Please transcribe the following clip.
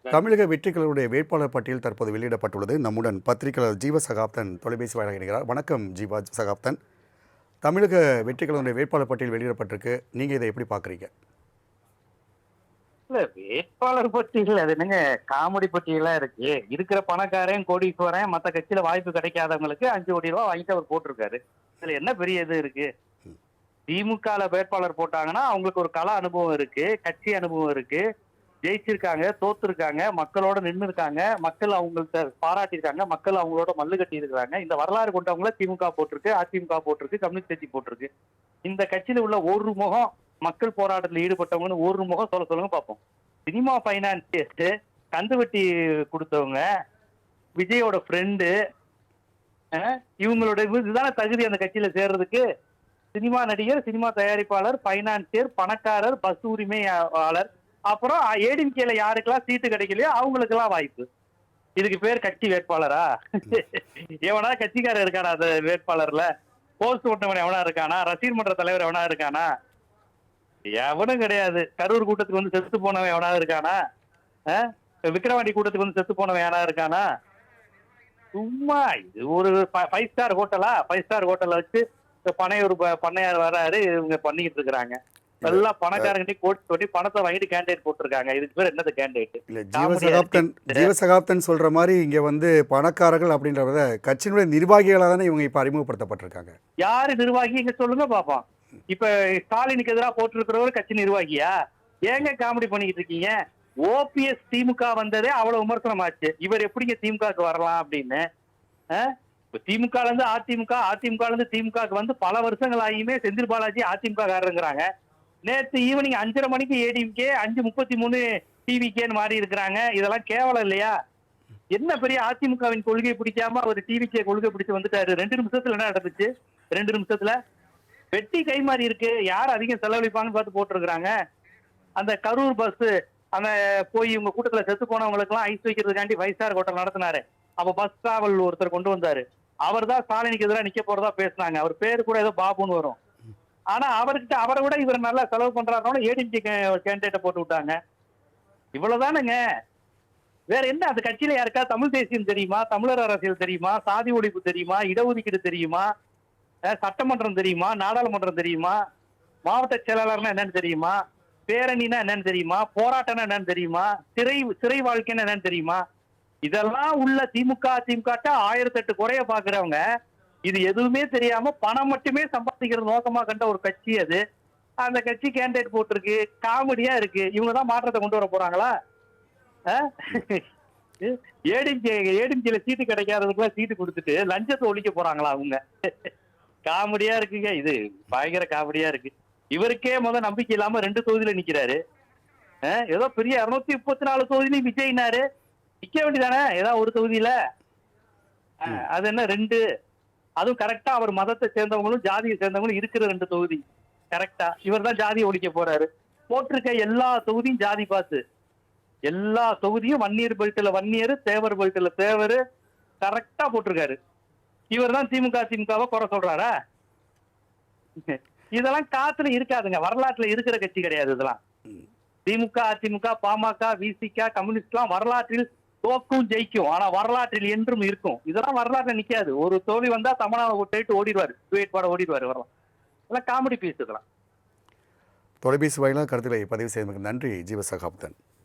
தமிழக வெற்றிகளுடைய வேட்பாளர் பட்டியல் தற்போது வெளியிடப்பட்டுள்ளது. நம்முடன் பத்திரிகையாளர் ஜீவ சகாப்தன் தொலைபேசி வாயிலாக இணைகிறார். வணக்கம் ஜீவா சகாப்தன். தமிழக வெற்றிகளுடைய வேட்பாளர் பட்டியல் வெளியிடப்பட்டிருக்கு. நீங்க இதை எப்படி பாக்குறீங்க? இல்ல வேட்பாளர் பட்டியல் அது என்னங்க காமெடி பட்டியலா இருக்கு. இருக்கிற பணக்காரன் கோடீஸ்வரன் மத்த கட்சியில வாய்ப்பு கிடைக்காதவங்களுக்கு 5 கோடி ரூபாய் வாங்கிட்டு அவர் போட்டிருக்காரு. இதுல என்ன பெரிய இது இருக்கு? திமுகல வேட்பாளர் போட்டாங்கன்னா அவங்களுக்கு ஒரு கள அனுபவம் இருக்கு, கட்சி அனுபவம் இருக்கு, ஜெயிச்சிருக்காங்க, தோத்துருக்காங்க, மக்களோட நின்று இருக்காங்க, மக்கள் அவங்கள்ட்ட பாராட்டியிருக்காங்க, மக்கள் அவங்களோட மல்லு கட்டி இருக்கிறாங்க. இந்த வரலாறு கொண்டவங்கள திமுக போட்டிருக்கு, அதிமுக போட்டிருக்கு, கம்யூனிஸ்ட் கட்சி போட்டிருக்கு. இந்த கட்சியில உள்ள ஒரு முகம் மக்கள் போராட்டத்தில் ஈடுபட்டவங்கன்னு ஒரு முகம் சொல்லுங்க பார்ப்போம். சினிமா பைனான்சியர்ஸ், கந்துவட்டி கொடுத்தவங்க, விஜயோட ஃப்ரெண்டு, இவங்களோட இதுதானே தகுதி அந்த கட்சியில சேர்றதுக்கு. சினிமா நடிகர், சினிமா தயாரிப்பாளர், பைனான்சியர், பணக்காரர், பஸ் உரிமையாளர், அப்புறம் ஏடிஎம்கேல யாருக்கெல்லாம் சீட்டு கிடைக்கலையோ அவங்களுக்கு எல்லாம் வாய்ப்பு. இதுக்கு பேர் கட்சி வேட்பாளரா? எவனா கட்சிக்காரர் இருக்கானா அந்த வேட்பாளர்ல? போஸ்ட் ஓட்டவன் எவனா இருக்கானா? ரசிகர் மன்ற தலைவர் எவனா இருக்கானா? எவனும் கிடையாது. கரூர் கூட்டத்துக்கு வந்து செத்து போனவன் எவனா இருக்கானா? விக்கிரவாண்டி கூட்டத்துக்கு வந்து செத்து போனவன் எவனா இருக்கானா? சும்மா இது ஒரு 5 ஸ்டார் ஹோட்டலா? 5 ஸ்டார் ஹோட்டல்ல வச்சு பனையூர் பண்ணையார் வராரு, இவங்க பண்ணிக்கிட்டு இருக்கிறாங்க. எல்லாம் பணக்காரங்கிட்ட கோட்டி பணத்தை வாங்கிட்டு கேண்டிடேட் போட்டிருக்காங்க. இதுக்கு பேர் என்னது கேண்டிடேட்? இல்ல ஜீவசகாப்தன் சொல்ற மாதிரி இங்க வந்து பணக்காரர்கள் அப்படின்றத கட்சியினுடைய நிர்வாகிகளாக தானே இவங்க இப்ப அறிமுகப்படுத்தப்பட்டிருக்காங்க. யாரு நிர்வாகி இங்க சொல்லுங்க பாப்போம். இப்ப ஸ்டாலினுக்கு எதிராக போட்டிருக்கிறவர் கட்சி நிர்வாகியா? ஏங்க காமெடி பண்ணிக்கிட்டு இருக்கீங்க? ஓபிஎஸ் திமுக வந்ததே அவ்வளவு விமர்சனம் ஆச்சு. இவர் எப்படிங்க திமுகவுக்கு வரலாம் அப்படின்னு? திமுக இருந்து அதிமுக, அதிமுக இருந்து திமுக வந்து பல வருஷங்கள் ஆகியுமே செந்தில் பாலாஜி அதிமுக காரங்கிறாங்க. நேற்று ஈவினிங் 5:30 மணிக்கு ஏடிஎம்கே, 5:33 டிவிகேன்னு மாறி இருக்கிறாங்க. இதெல்லாம் கேவலம் இல்லையா? என்ன பெரிய அதிமுகவின் கொள்கையை பிடிக்காம அவர் டிவிகே கொள்கை பிடிச்சு வந்துட்டாரு. 2 நிமிஷத்துல என்ன நடந்துச்சு? 2 நிமிஷத்துல வெட்டி கை மாறி இருக்கு. யார் அதிகம் செலவழிப்பான்னு பார்த்து போட்டிருக்கிறாங்க. அந்த கரூர் பஸ் அந்த போய் இவங்க கூட்டத்துல செத்து போனவங்களுக்கு எல்லாம் ஐஸ் வைக்கிறதுக்காண்டி 5 ஸ்டார் ஹோட்டல் நடத்தினாரு. அப்ப பஸ் டிராவல் ஒருத்தர் கொண்டு வந்தாரு. அவர் தான் ஸ்டாலினுக்கு எதிராக நிக்க போறதா பேசினாங்க. அவர் பேரு கூட ஏதோ பாபுன்னு வரும். ஆனா அவர்கிட்ட அவரை விட இவர் நல்லா செலவு பண்றாரு. ஏடிஎம்கே கேண்டிடேட்டை போட்டு விட்டாங்க. இவ்வளவுதானுங்க. வேற என்ன? அந்த கட்சியில யாருக்கா தமிழ் தேசியம் தெரியுமா? தமிழர் அரசியல் தெரியுமா? சாதி ஒழிப்பு தெரியுமா? இடஒதுக்கீடு தெரியுமா? சட்டமன்றம் தெரியுமா? நாடாளுமன்றம் தெரியுமா? மாவட்ட செயலாளர்னா என்னன்னு தெரியுமா? பேரணினா என்னன்னு தெரியுமா? போராட்டம்னா என்னன்னு தெரியுமா? சிறை வாழ்க்கைன்னு என்னன்னு தெரியுமா? இதெல்லாம் உள்ள திமுக அதிமுக 1008 குறைய பாக்குறவங்க இது எதுவுமே தெரியாம பணம் மட்டுமே சம்பாதிக்கிறது நோக்கமா கண்ட ஒரு கட்சி அது. அந்த கட்சி கேண்டிடேட் போட்டிருக்கு. காமெடியா இருக்கு. இவங்கதான் மாற்றத்தை கொண்டு வர போறாங்களா? ஏடிஎம்கேல சீட்டு கிடைக்காததுக்குலாம் சீட்டு கொடுத்துட்டு லஞ்சத்தை ஒழிக்க போறாங்களா அவங்க? காமெடியா இருக்குங்க. இது பயங்கர காமெடியா இருக்கு. இவருக்கே நம்பிக்கை இல்லாம 2 தொகுதியில நிக்கிறாரு. ஏதோ பெரிய 234 தொகுதியிலும் விஜய்னாரு. நிக்க வேண்டியதானே ஏதாவது ஒரு தொகுதியில. அது என்ன 2? அதுவும் கரெக்டா அவர் மதத்தை சேர்ந்தவங்களும் ஜாதியை சேர்ந்தவங்களும் இருக்கிற 2 தொகுதி. கரெக்டா இவர் தான் ஜாதியை ஒழிக்க போறாரு. போட்டிருக்க எல்லா தொகுதியும் ஜாதி பாத்து. எல்லா தொகுதியும் வன்னியர் பெல்ட்ல வன்னியர், தேவர் பெல்ட்ல தேவர். கரெக்டா போட்டிருக்காரு. இவர் தான் திமுகவை குறை சொல்றாரா? இதெல்லாம் காத்துல இருக்காதுங்க. வரலாற்றுல இருக்கிற கட்சி கிடையாது இதெல்லாம். திமுக, அதிமுக, பாமக, விசிக, கம்யூனிஸ்ட் எல்லாம் வரலாற்றில் தோக்கும் ஜெயிக்கும். ஆனா வரலாற்றில் என்றும் இருக்கும். இதெல்லாம் வரலாற்றுல நிக்காது. ஒரு தோல்வி வந்தா தமிழ்நாடு விட்டு ஓடிடுவாரு, பாட ஓடிடுவாரு. வரலாம் இதெல்லாம் காமெடி பீஸ். இதெல்லாம் தொலைபேசி வாயிலாக கருத்துக்களை பதிவு செய்ததற்கு நன்றி ஜீவ சகாப்தன்.